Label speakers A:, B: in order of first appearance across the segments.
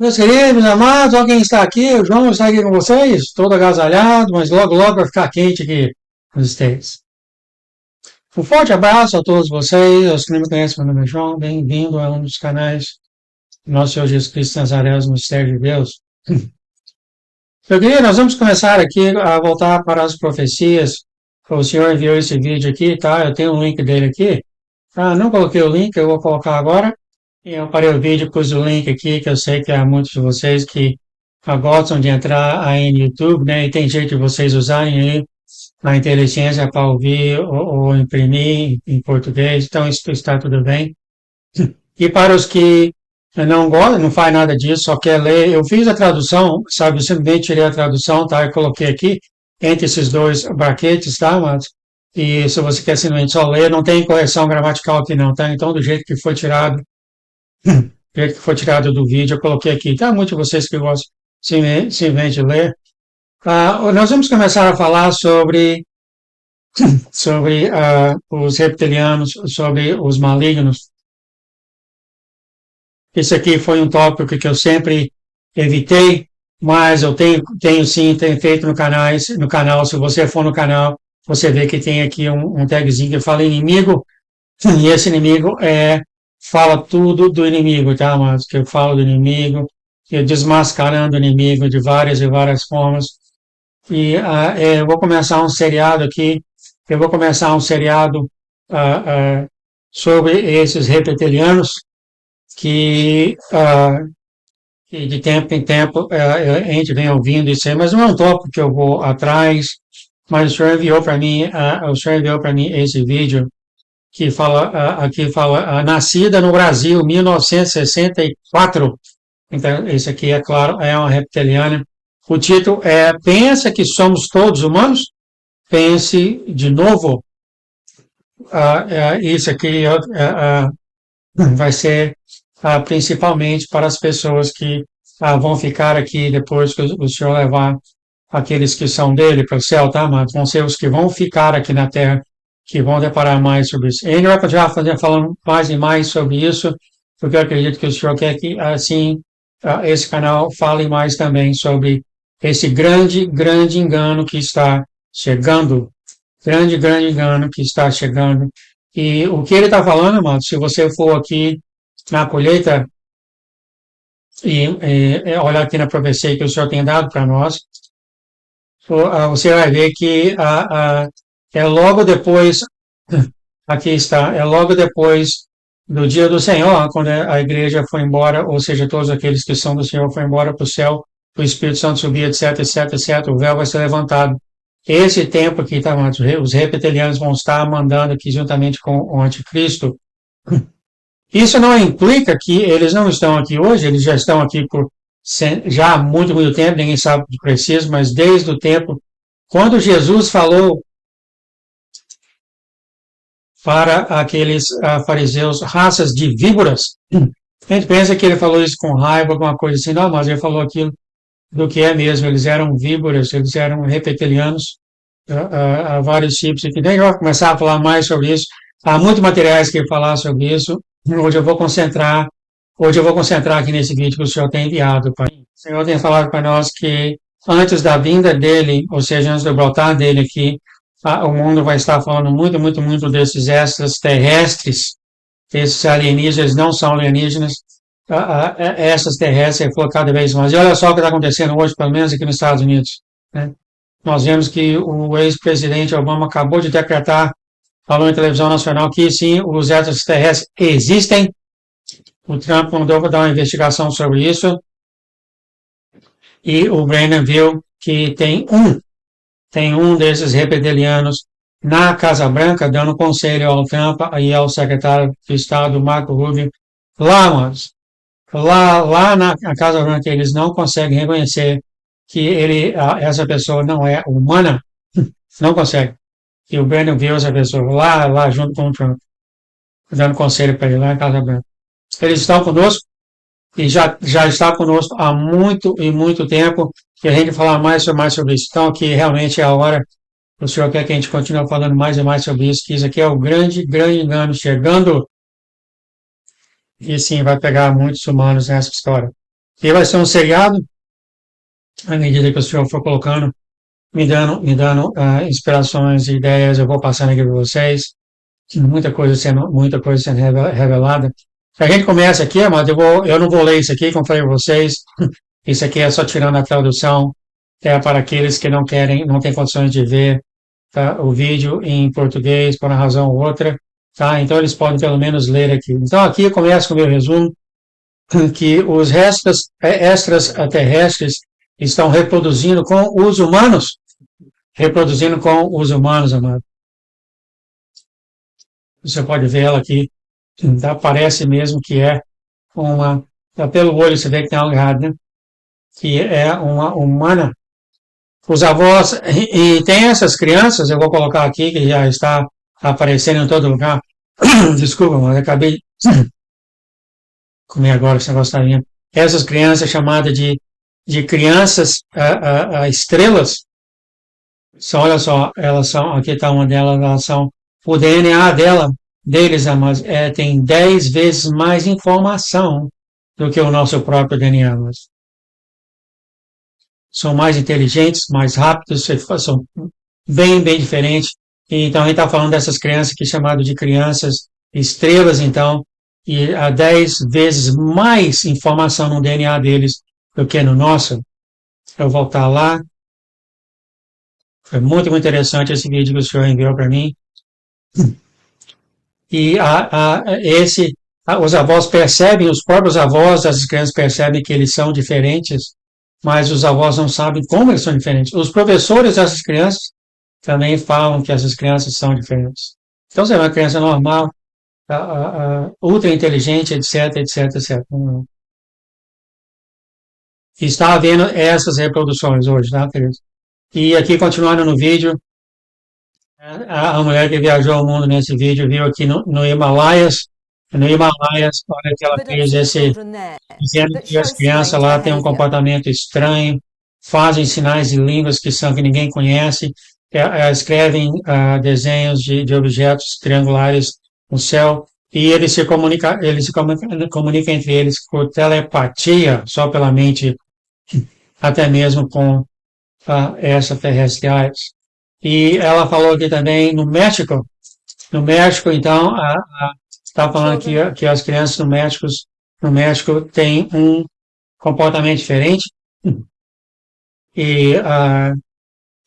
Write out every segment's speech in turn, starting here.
A: Meus queridos, amados, alguém está aqui? O João está aqui com vocês, todo agasalhado, mas logo, logo vai ficar quente aqui nos States. Um forte abraço a todos vocês, aos que não me conhecem, meu nome é João, bem-vindo a um dos canais do nosso Senhor Jesus Cristo Nazaré, os Mistérios de Deus. Meu querido, nós vamos começar aqui a voltar para as profecias. O Senhor enviou esse vídeo aqui, tá? Eu tenho um link dele aqui. Ah, não coloquei o link, eu vou colocar agora. E eu parei o vídeo, pus o link aqui, que eu sei que há muitos de vocês que gostam de entrar aí no YouTube, né? E tem jeito de vocês usarem aí a inteligência para ouvir ou imprimir em português, então isso está tudo bem. E para os que não gostam, não faz nada disso, só quer ler, eu fiz a tradução, sabe, eu simplesmente tirei a tradução, tá? Eu coloquei aqui, entre esses dois braquetes, tá, mas e se você quer simplesmente só ler, não tem correção gramatical aqui não, tá? Então, do jeito que foi tirado, do vídeo, eu coloquei aqui. Tá, muitos de vocês que gostam simplesmente de ler. Nós vamos começar a falar sobre os reptilianos, sobre os malignos. Esse aqui foi um tópico que eu sempre evitei, mas eu tenho feito no canal. Se você for no canal, você vê que tem aqui um tagzinho que fala inimigo, e esse inimigo fala tudo do inimigo, tá? Mas que eu falo do inimigo, desmascarando o inimigo de várias e várias formas. E eu vou começar um seriado aqui, sobre esses reptilianos que de tempo em tempo a gente vem ouvindo isso aí, mas não é um tópico que eu vou atrás, mas o senhor enviou para mim esse vídeo que aqui fala nascida no Brasil, 1964. Então, esse aqui, é claro, é uma reptiliana. O título é Pensa que somos todos humanos? Pense de novo. Isso aqui vai ser principalmente para as pessoas que vão ficar aqui depois que o senhor levar aqueles que são dele para o céu, tá, mas vão ser os que vão ficar aqui na terra, que vão deparar mais sobre isso. Ele vai continuar falando mais e mais sobre isso, porque eu acredito que o senhor quer que, assim, esse canal fale mais também sobre esse grande, grande engano que está chegando. Grande, grande engano que está chegando. E o que ele está falando, amado, se você for aqui na colheita e olhar aqui na profecia que o Senhor tem dado para nós, você vai ver que é logo depois, aqui está, é logo depois do dia do Senhor, quando a igreja foi embora, ou seja, todos aqueles que são do Senhor foram embora para o céu, o Espírito Santo subir, etc, etc, etc, o véu vai ser levantado. Esse tempo aqui, tá, os reptilianos vão estar mandando aqui juntamente com o anticristo. Isso não implica que eles não estão aqui hoje, eles já estão aqui já há muito, muito tempo, ninguém sabe de preciso, mas desde o tempo, quando Jesus falou para aqueles fariseus, raças de víboras, a gente pensa que ele falou isso com raiva, alguma coisa assim, não, mas ele falou aquilo do que é mesmo, eles eram víboras, eles eram reptilianos, vários tipos, e nem vai começar a falar mais sobre isso, há muitos materiais que falar sobre isso. Hoje eu vou concentrar aqui nesse vídeo que o Senhor tem enviado para mim. O Senhor tem falado para nós que antes da vinda dele, ou seja, antes do brotar dele aqui, o mundo vai estar falando muito, muito, muito desses extraterrestres, esses alienígenas, não são alienígenas, essas terrestres, ele falou cada vez mais. E olha só o que está acontecendo hoje, pelo menos aqui nos Estados Unidos, né? Nós vemos que o ex-presidente Obama acabou de decretar, falou em televisão nacional, que sim, os extraterrestres existem. O Trump mandou dar uma investigação sobre isso. E o Brennan viu que tem um desses reptilianos na Casa Branca, dando conselho ao Trump e ao secretário de Estado, Marco Rubio, lá na Casa Branca, eles não conseguem reconhecer que essa pessoa não é humana, não consegue. E o Brennan viu essa pessoa lá junto com o Trump, dando conselho para ele lá na Casa Branca. Eles estão conosco e já está conosco há muito e muito tempo, e a gente falar mais sobre isso. Então, aqui realmente é a hora, o senhor quer que a gente continue falando mais e mais sobre isso, que isso aqui é o grande, grande engano chegando, e sim, vai pegar muitos humanos nessa história. E vai ser um seriado, à medida que o senhor for colocando, me dando inspirações e ideias, eu vou passando aqui para vocês. Muita coisa sendo revelada. A gente começa aqui, mas eu não vou ler isso aqui, como falei para vocês. Isso aqui é só tirando a tradução, é para aqueles que não querem, não têm condições de ver, tá, o vídeo em português por uma razão ou outra, tá? Então eles podem pelo menos ler aqui. Então aqui eu começo com o meu resumo, que os restos extraterrestres estão reproduzindo com os humanos, amado. Você pode ver ela aqui, tá? Parece mesmo que é uma, tá, pelo olho você vê que tem algo errado, né? Que é uma humana. Os avós, e tem essas crianças, eu vou colocar aqui, que já está aparecendo em todo lugar. Desculpa, mas eu acabei de comer agora, esse negócio está vindo. Essas crianças chamadas de crianças estrelas, olha só, elas são, aqui está uma delas, elas são, o DNA deles, mas tem 10 vezes mais informação do que o nosso próprio DNA. Mas são mais inteligentes, mais rápidos, são bem diferentes. Então, a gente está falando dessas crianças que é chamado de crianças estrelas, então, e há 10 vezes mais informação no DNA deles do que no nosso. Eu vou voltar lá. Foi muito interessante esse vídeo que o senhor enviou para mim. E os avós percebem, os próprios avós das crianças percebem que eles são diferentes, mas os avós não sabem como eles são diferentes. Os professores dessas crianças também falam que essas crianças são diferentes. Então, você é uma criança normal, ultra inteligente, etc, etc, etc. E está havendo essas reproduções hoje, tá, querido? E aqui, continuando no vídeo, a mulher que viajou ao mundo nesse vídeo viu aqui no Himalaias, olha que ela fez dizendo que as crianças lá têm um comportamento estranho, fazem sinais de línguas que ninguém conhece, escrevem desenhos de objetos triangulares no céu, e eles se comunicam entre eles por telepatia, só pela mente, até mesmo com extraterrestres. E ela falou aqui também no México, então, está falando que as crianças no México têm um comportamento diferente, e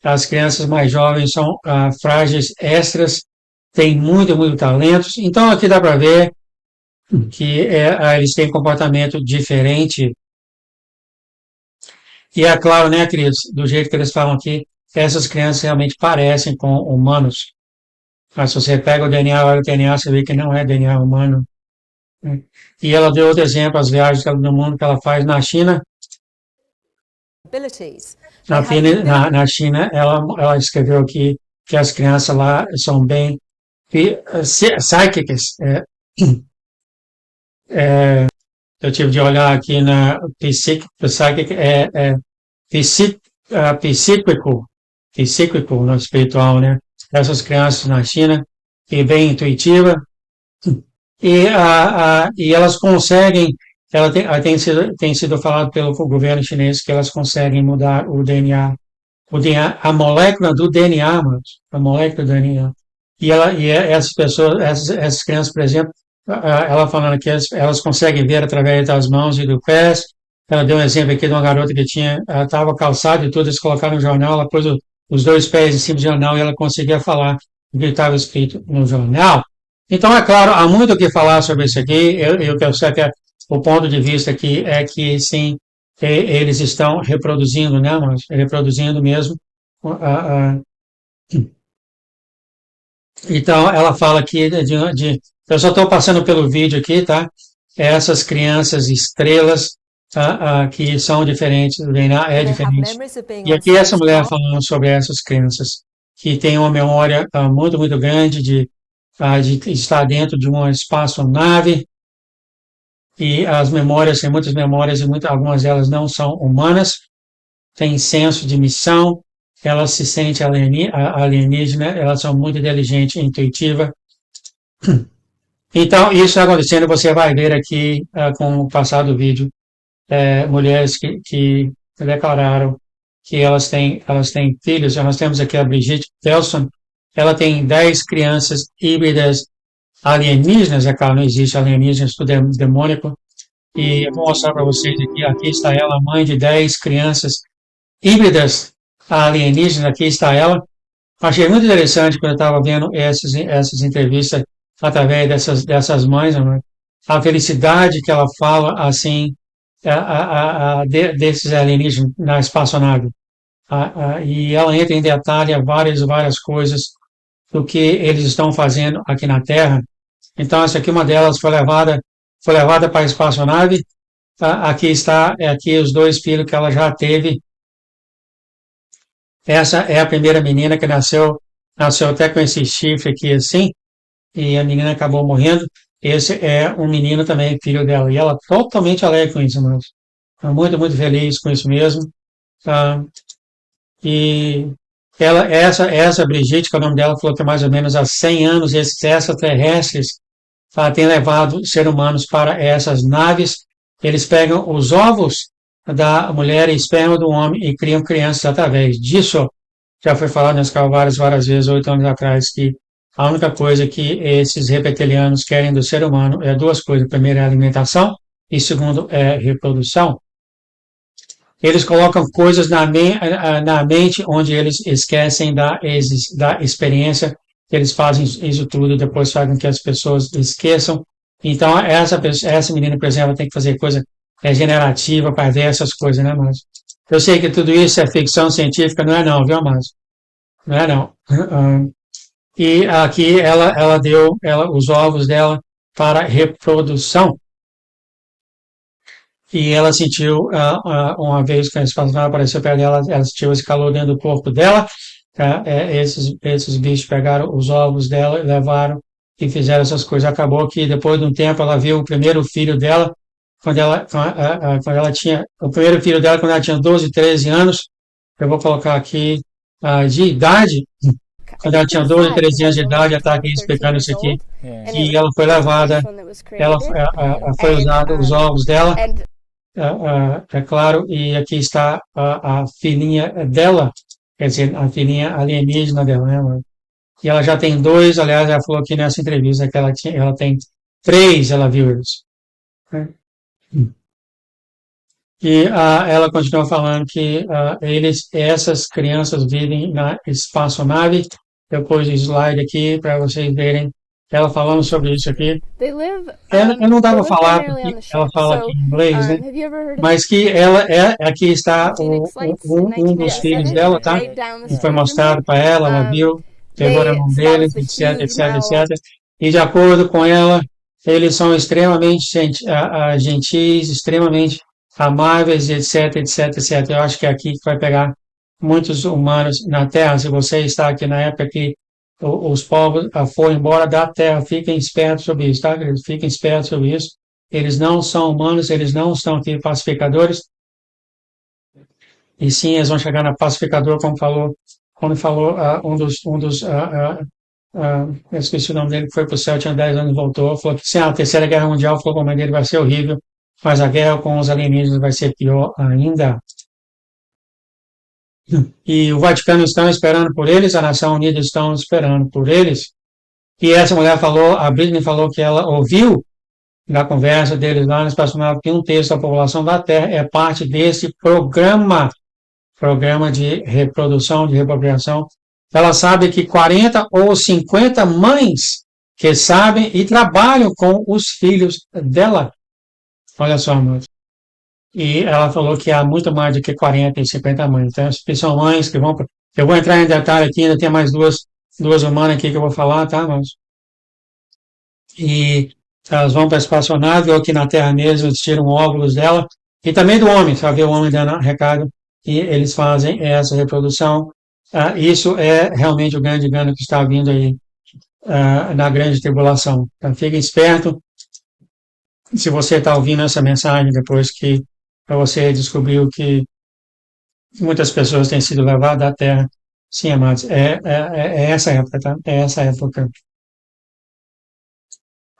A: as crianças mais jovens são frágeis extras, têm muito talentos. Então, aqui dá para ver que eles têm comportamento diferente. E é claro, né, queridos, do jeito que eles falam aqui, essas crianças realmente parecem com humanos. Mas se você pega o DNA, olha o DNA, você vê que não é DNA humano. Né? E ela deu outro exemplo, as viagens do mundo que ela faz na China. Na China, ela escreveu aqui que as crianças lá são bem psychics. Eu tive de olhar aqui na psychic, psíquico, no espiritual, né? Essas crianças na China, e bem intuitiva, e elas conseguem, tem sido falado pelo governo chinês que elas conseguem mudar o DNA, a molécula do DNA, a molécula do DNA. E essas pessoas, essas crianças, por exemplo, ela falando que elas conseguem ver através das mãos e do pés. Ela deu um exemplo aqui de uma garota que estava calçada e tudo, eles colocaram no jornal, ela pôs os dois pés em cima do jornal e ela conseguia falar o que estava escrito no jornal. Então, é claro, há muito o que falar sobre isso aqui. Eu sei que o ponto de vista aqui é que, sim, eles estão reproduzindo, né, mas reproduzindo mesmo. Então, ela fala aqui eu só estou passando pelo vídeo aqui, tá? Essas crianças estrelas, que são diferentes, o DNA é diferente. E aqui essa mulher falando sobre essas crianças que têm uma memória muito grande de estar dentro de uma espaçonave, e as memórias, tem muitas memórias e algumas delas não são humanas, têm senso de missão, elas se sentem alienígena, elas são muito inteligentes e intuitivas. Então, isso está acontecendo, você vai ver aqui com o passar do vídeo, mulheres que declararam que elas têm filhos. Nós temos aqui a Brigitte Delson, ela tem 10 crianças híbridas alienígenas, é claro, não existe alienígenas, tudo é demônico. E eu vou mostrar para vocês aqui está ela, mãe de 10 crianças híbridas alienígenas, aqui está ela. Achei muito interessante quando eu estava vendo essas entrevistas através dessas mães, né? A felicidade que ela fala, assim, desses alienígenas na espaçonave. E ela entra em detalhe a várias coisas do que eles estão fazendo aqui na Terra. Então, essa aqui, uma delas, foi levada para a espaçonave. Aqui está, aqui os 2 filhos que ela já teve. Essa é a primeira menina que nasceu até com esse chifre aqui assim, e a menina acabou morrendo. Esse é um menino também, filho dela, e ela totalmente alegre com isso, mas muito feliz com isso mesmo. Tá? E essa Brigitte, que é o nome dela, falou que mais ou menos há 100 anos esses extraterrestres têm levado seres humanos para essas naves. Eles pegam os ovos da mulher e esperma do homem e criam crianças através disso. Já foi falado nesse canal várias vezes, 8 anos atrás, que a única coisa que esses reptilianos querem do ser humano é 2 coisas. Primeiro é alimentação e segundo é reprodução. Eles colocam coisas na mente onde eles esquecem da experiência, eles fazem isso tudo e depois fazem com que as pessoas esqueçam. Então, essa menina, por exemplo, tem que fazer coisa regenerativa para ver essas coisas, né, Márcio? Eu sei que tudo isso é ficção científica, não é não, viu, Márcio? Não é não. E aqui ela deu os ovos dela para reprodução. E ela sentiu, uma vez que a espaçonave apareceu perto dela, ela sentiu esse calor dentro do corpo dela. Esses bichos pegaram os ovos dela, levaram e fizeram essas coisas. Acabou que depois de um tempo ela viu o primeiro filho dela, quando ela tinha, o primeiro filho dela quando ela tinha 12, 13 anos. Eu vou colocar aqui de idade, quando ela tinha 12, 13 anos de idade, ela está aqui explicando isso aqui, que ela foi levada, foi usada os ovos dela, é claro, e aqui está a filhinha dela, quer dizer, a filhinha alienígena dela, né? E ela já tem 2, aliás, ela falou aqui nessa entrevista que ela tem 3, ela viu isso. Né? E ela continua falando que essas crianças vivem na espaçonave. Eu pus o slide aqui para vocês verem ela falando sobre isso aqui. Eu não dava a falar porque ela fala aqui em inglês, né? Mas que aqui está um dos filhos dela, tá? E foi mostrado para ela viu, pegou na mão deles, etc. E de acordo com ela, eles são extremamente gentis, extremamente amáveis, etc. Eu acho que é aqui que vai pegar muitos humanos na Terra. Se você está aqui na época que os povos foram embora da Terra, fiquem espertos sobre isso, tá? Fiquem espertos sobre isso. Eles não são humanos, eles não estão aqui pacificadores, e sim, eles vão chegar na pacificador, como falou eu esqueci o nome dele, que foi para o céu, tinha 10 anos, voltou, falou que se a Terceira Guerra Mundial for como a dele, vai ser horrível, mas a guerra com os alienígenas vai ser pior ainda. E o Vaticano está esperando por eles, a Nação Unida estão esperando por eles. E essa mulher falou, a Britney falou que ela ouviu na conversa deles lá no espaçonave que 1/3 da população da Terra é parte desse programa de reprodução, de repropriação. Ela sabe que 40 ou 50 mães que sabem e trabalham com os filhos dela. Olha só, amor. E ela falou que há muito mais do que 40 e 50 mães. Então, são mães que vão. Eu vou entrar em detalhe aqui, ainda tem mais duas humanas aqui que eu vou falar, tá, irmãos? E elas vão para a espaçonave, ou aqui na Terra mesmo, eles tiram óvulos dela, e também do homem, sabe? O homem dando recado, e eles fazem essa reprodução. Isso é realmente o grande engano que está vindo aí na grande tribulação. Então, fique esperto. Se você está ouvindo essa mensagem depois que você descobriu que muitas pessoas têm sido levadas à Terra, sim, amados, é essa época, tá? É essa época.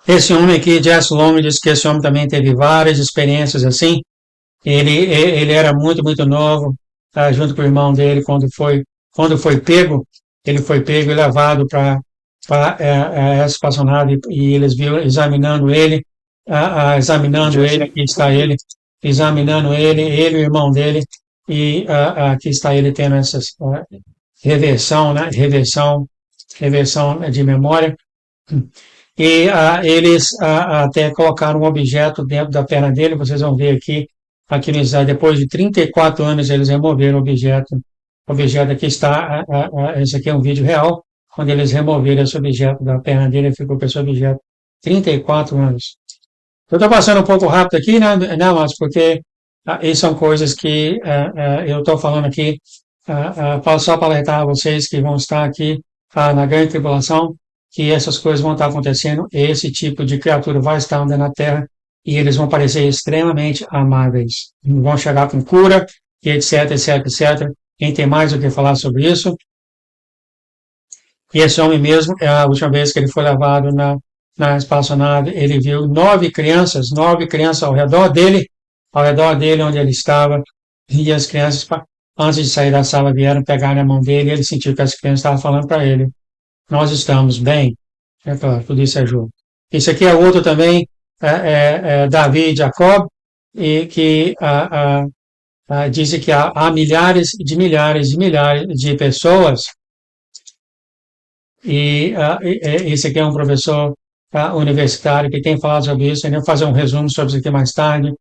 A: Esse homem aqui, Jess Long, disse que esse homem também teve várias experiências assim, Ele era muito, muito novo, junto com o irmão dele, quando foi pego, ele foi pego e levado para essa espaçonave e eles viram examinando ele, examinando ele, aqui está ele, examinando ele e o irmão dele, e aqui está ele tendo essas reversão, né, reversão de memória, e eles até colocaram um objeto dentro da perna dele, vocês vão ver aqui no slide, depois de 34 anos eles removeram o objeto aqui está, esse aqui é um vídeo real, quando eles removeram esse objeto da perna dele, ficou com esse objeto 34 anos. Eu estou passando um pouco rápido aqui, né, mas porque isso são coisas que eu estou falando aqui, só para alertar a vocês que vão estar aqui na grande tribulação, que essas coisas vão estar acontecendo, esse tipo de criatura vai estar andando na Terra e eles vão parecer extremamente amáveis. Vão chegar com cura, e etc, etc, etc. Quem tem mais o que falar sobre isso? E esse homem mesmo, a última vez que ele foi levado na espaçonave, ele viu 9 crianças ao redor dele onde ele estava, e as crianças, antes de sair da sala, vieram pegar na mão dele, e ele sentiu que as crianças estavam falando para ele, nós estamos bem. É claro, tudo isso é jogo. Esse aqui é outro também, Davi e Jacob, e que dizem que há milhares de pessoas, e esse aqui é um professor universitário que tem falado sobre isso, eu vou fazer um resumo sobre isso aqui mais tarde,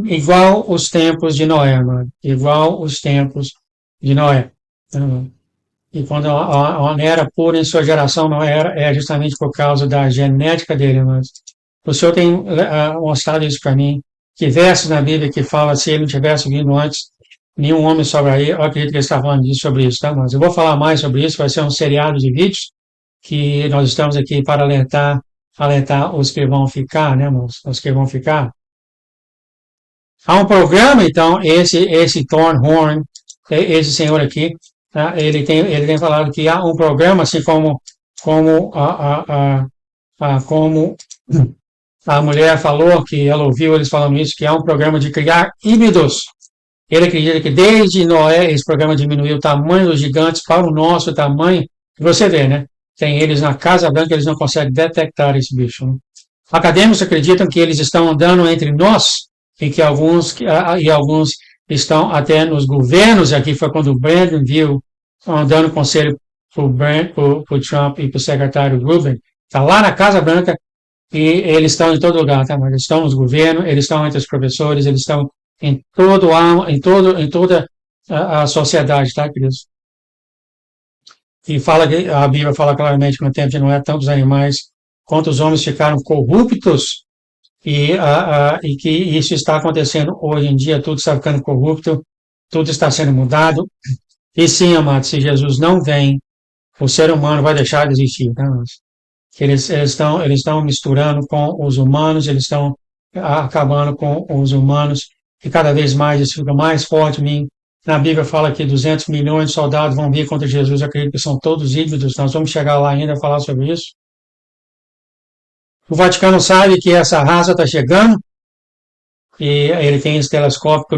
A: igual os tempos de Noé, mano, igual os tempos de Noé. E quando a era pura em sua geração não era, é justamente por causa da genética dele. Mas o senhor tem mostrado isso para mim, que versos na Bíblia que fala se ele não tivesse vindo antes, nenhum homem sobraria. Eu acredito que ele está falando sobre isso, tá? Mas eu vou falar mais sobre isso, vai ser um seriado de vídeos que nós estamos aqui para alertar os que vão ficar, né, irmãos? Os que vão ficar. Há um programa, então, esse Thornhorn, esse senhor aqui, ele tem falado que há um programa, assim como a mulher falou, que ela ouviu eles falando isso, que há um programa de criar híbridos. Ele acredita que desde Noé esse programa diminuiu o tamanho dos gigantes para o nosso tamanho. Você vê, né? Tem eles na Casa Branca, eles não conseguem detectar esse bicho. Né? Acadêmicos acreditam que eles estão andando entre nós e que alguns estão até nos governos. Aqui foi quando o Brandon viu andando conselho para o Trump e para o secretário Rubin. Está lá na Casa Branca e eles estão em todo lugar, tá? Mas eles estão nos governos, eles estão entre os professores, eles estão em toda a sociedade, tá, queridos? E a Bíblia fala claramente que no tempo de Noé, tanto os animais quanto os homens ficaram corruptos e que isso está acontecendo hoje em dia, tudo está ficando corrupto, tudo está sendo mudado. E sim, amados, se Jesus não vem, o ser humano vai deixar de existir, tá? Eles estão misturando com os humanos, eles estão acabando com os humanos, e cada vez mais isso fica mais forte em mim. Na Bíblia fala que 200 milhões de soldados vão vir contra Jesus, eu acredito que são todos híbridos, nós vamos chegar lá ainda a falar sobre isso. O Vaticano sabe que essa raça está chegando, e ele tem esse telescópio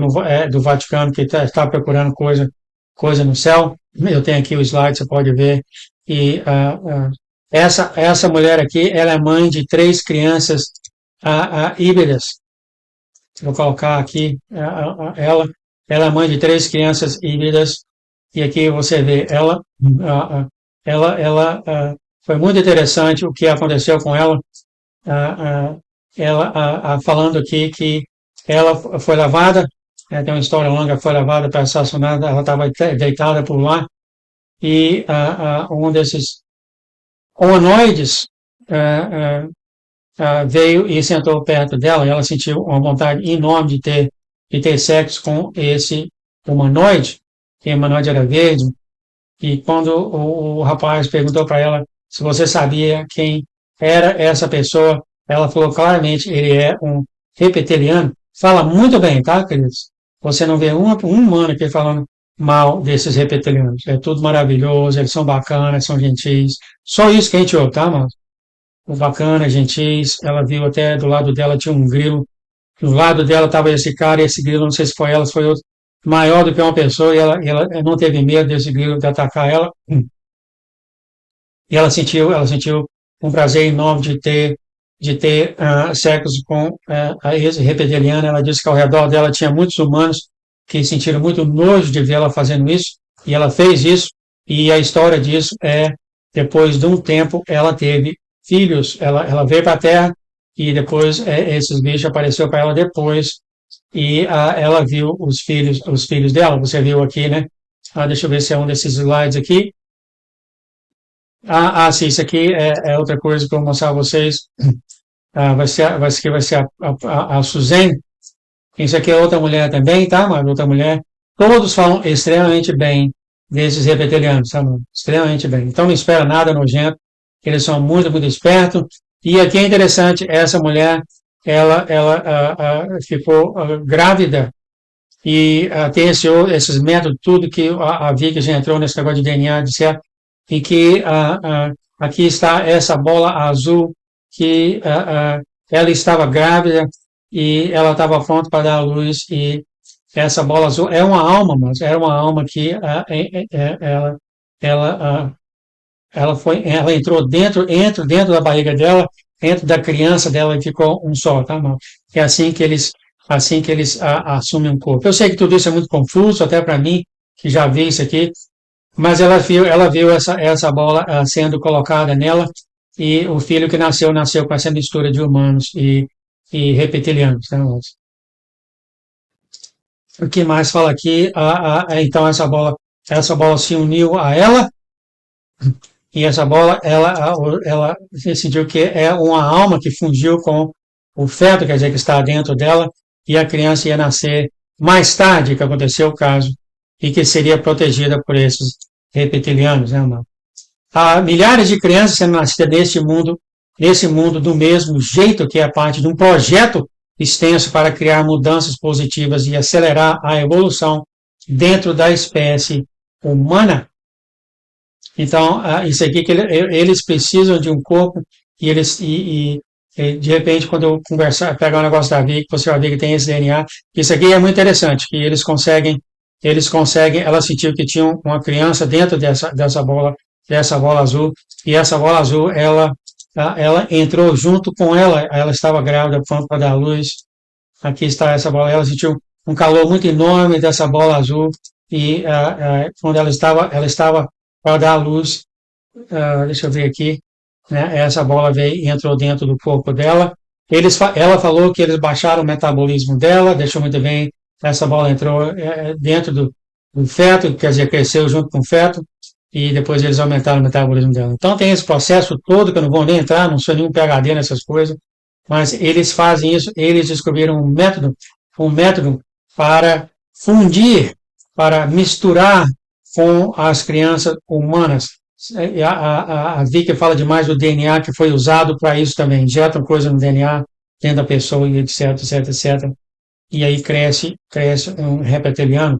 A: do Vaticano que está procurando coisa no céu. Eu tenho aqui o slide, você pode ver. E essa mulher aqui, ela é mãe de 3 crianças híbridas. Vou colocar aqui ela é mãe de 3 crianças híbridas. E aqui você vê ela foi muito interessante o que aconteceu com ela. Ela falando aqui que ela foi levada, tem uma história longa, foi levada para assassinada, ela estava deitada por lá, e um desses humanoides veio e sentou perto dela, e ela sentiu uma vontade enorme de ter sexo com esse humanoide, que o humanoide era verde, e quando o rapaz perguntou para ela se você sabia quem era essa pessoa, ela falou claramente, ele é um reptiliano. Fala muito bem, tá, queridos? Você não vê um humano aqui falando mal desses reptilianos. É tudo maravilhoso, eles são bacanas, são gentis. Só isso que a gente ouve, tá, mano? Bacana, gentis. Ela viu até do lado dela tinha um grilo do lado dela estava esse cara, esse grilo, não sei se foi ela, se foi outro, maior do que uma pessoa, e ela não teve medo desse grilo de atacar ela, e ela sentiu um prazer enorme de ter sexo com a ex-reptiliana. Ela disse que ao redor dela tinha muitos humanos que sentiram muito nojo de ver ela fazendo isso, e ela fez isso, e a história disso é, depois de um tempo, ela teve filhos, ela veio para a Terra, e depois esses bichos apareceram para ela depois, e ela viu os filhos dela, você viu aqui, né? Deixa eu ver se é um desses slides aqui. Sim, isso aqui é outra coisa que eu vou mostrar a vocês. Vai ser a Suzane. Isso aqui é outra mulher também, tá? Uma outra mulher. Todos falam extremamente bem desses reptilianos, tá? Extremamente bem. Então não espera nada nojento. Eles são muito, muito espertos. E aqui é interessante, essa mulher, ela ficou grávida e tem esses métodos, tudo que a Vicky já entrou nesse negócio de DNA, de certo? E que aqui está essa bola azul que ela estava grávida e ela estava pronta para dar à luz e essa bola azul é uma alma, mas era uma alma que ela ela entrou dentro da barriga dela, dentro da criança dela e ficou um só, tá, mano? É assim que eles assumem um corpo. Eu sei que tudo isso é muito confuso, até para mim, que já vi isso aqui, mas ela viu essa bola sendo colocada nela e o filho que nasceu com essa mistura de humanos e reptilianos. Né? O que mais fala aqui? Então essa bola se uniu a ela e essa bola ela decidiu que é uma alma que fungiu com o feto, quer dizer, que está dentro dela e a criança ia nascer mais tarde que aconteceu o caso e que seria protegida por esses reptilianos, né, mano? Há milhares de crianças sendo nascidas nesse mundo do mesmo jeito, que é parte de um projeto extenso para criar mudanças positivas e acelerar a evolução dentro da espécie humana. Então, isso aqui que eles precisam de um corpo e de repente, quando eu pegar o negócio da Vic, você vai ver que tem esse DNA. Isso aqui é muito interessante, que eles conseguem, ela sentiu que tinha uma criança dentro dessa bola azul, e essa bola azul, ela entrou junto com ela estava grávida, pronta para dar luz. Aqui está essa bola, ela sentiu um calor muito enorme dessa bola azul, e quando ela estava para dar luz, deixa eu ver aqui, né, essa bola veio e entrou dentro do corpo dela. Ela falou que eles baixaram o metabolismo dela, deixou muito bem, essa bola entrou dentro do feto, quer dizer, cresceu junto com o feto, e depois eles aumentaram o metabolismo dela. Então tem esse processo todo, que eu não vou nem entrar, não sou nenhum PhD nessas coisas, mas eles fazem isso, eles descobriram um método para fundir, para misturar com as crianças humanas. A Vicky fala demais do DNA que foi usado para isso também. Injetam coisa no DNA dentro da pessoa e etc, etc, etc. E aí cresce um reptiliano.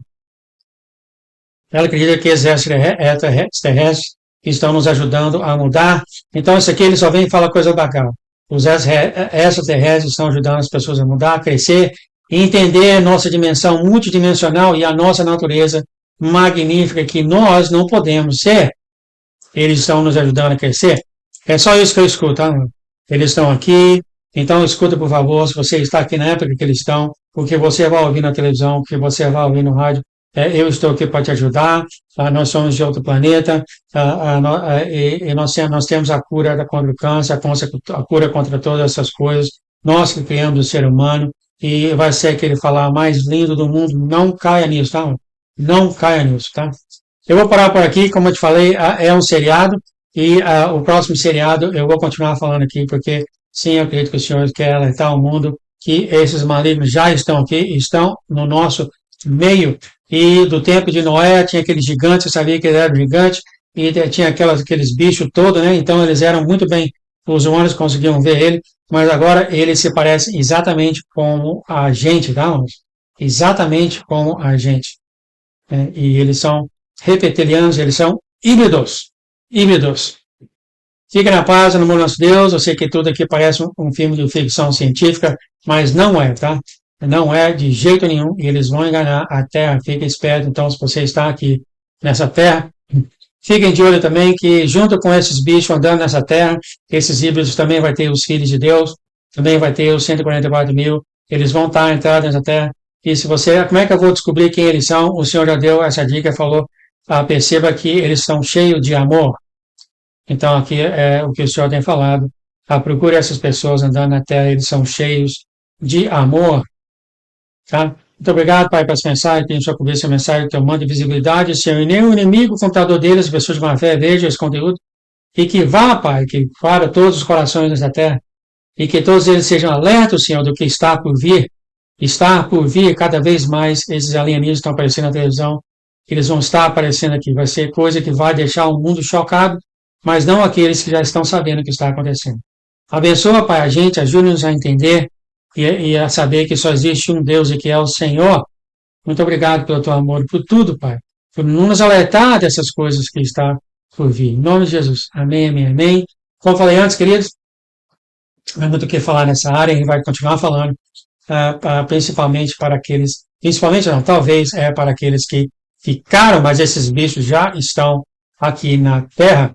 A: Ela acredita que extraterrestres estão nos ajudando a mudar. Então, isso aqui ele só vem e fala coisa bacana. Os extraterrestres estão ajudando as pessoas a mudar, a crescer, e entender nossa dimensão multidimensional e a nossa natureza magnífica que nós não podemos ser. Eles estão nos ajudando a crescer. É só isso que eu escuto, tá? Eles estão aqui, então escuta, por favor, se você está aqui na época que eles estão, o que você vai ouvir na televisão, o que você vai ouvir no rádio, eu estou aqui para te ajudar, nós somos de outro planeta, e nós temos a cura contra o câncer, a cura contra todas essas coisas, nós que criamos o ser humano, e vai ser aquele falar mais lindo do mundo, não caia nisso, tá? Não caia nisso, tá? Eu vou parar por aqui, como eu te falei, é um seriado, e o próximo seriado eu vou continuar falando aqui, porque sim, eu acredito que o Senhor quer alertar o mundo que esses malignos já estão aqui, estão no nosso meio. E do tempo de Noé tinha aqueles gigantes, eu sabia que ele era gigante, e tinha aqueles bichos todos, né? Então eles eram muito bem, os humanos conseguiam ver ele, mas agora eles se parecem exatamente como a gente, tá? Exatamente como a gente. E eles são reptilianos, eles são híbridos. Híbridos. Fique na paz, no amor do nosso Deus. Eu sei que tudo aqui parece um filme de ficção científica, mas não é, tá? Não é de jeito nenhum. E eles vão enganar a Terra. Fique esperto. Então, se você está aqui nessa Terra, fiquem de olho também que, junto com esses bichos andando nessa Terra, esses híbridos também vai ter os filhos de Deus, também vai ter os 144 mil. Eles vão estar entrando nessa Terra. E se você, como é que eu vou descobrir quem eles são? O Senhor já deu essa dica, falou, perceba que eles são cheios de amor. Então, aqui é o que o Senhor tem falado. Procure essas pessoas andando na terra, eles são cheios de amor. Tá? Muito obrigado, Pai, por essa mensagem. Tenho sua cobrir essa mensagem, teu mando de visibilidade. Senhor, e nenhum inimigo, computador deles, as pessoas de má fé, vejam esse conteúdo. E que vá, Pai, que para todos os corações dessa terra. E que todos eles sejam alertos, Senhor, do que está por vir. Está por vir cada vez mais. Esses alienígenas estão aparecendo na televisão. Eles vão estar aparecendo aqui. Vai ser coisa que vai deixar o mundo chocado, mas não aqueles que já estão sabendo o que está acontecendo. Abençoa, Pai, a gente, ajude-nos a entender e a saber que só existe um Deus e que é o Senhor. Muito obrigado pelo teu amor, por tudo, Pai, por nos alertar dessas coisas que está por vir. Em nome de Jesus. Amém, amém, amém. Como falei antes, queridos, não é muito o que falar nessa área, a gente vai continuar falando, principalmente para aqueles, principalmente não, talvez para aqueles que ficaram, mas esses bichos já estão aqui na Terra.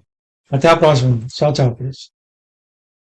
A: Até a próxima. Tchau, tchau, queridos.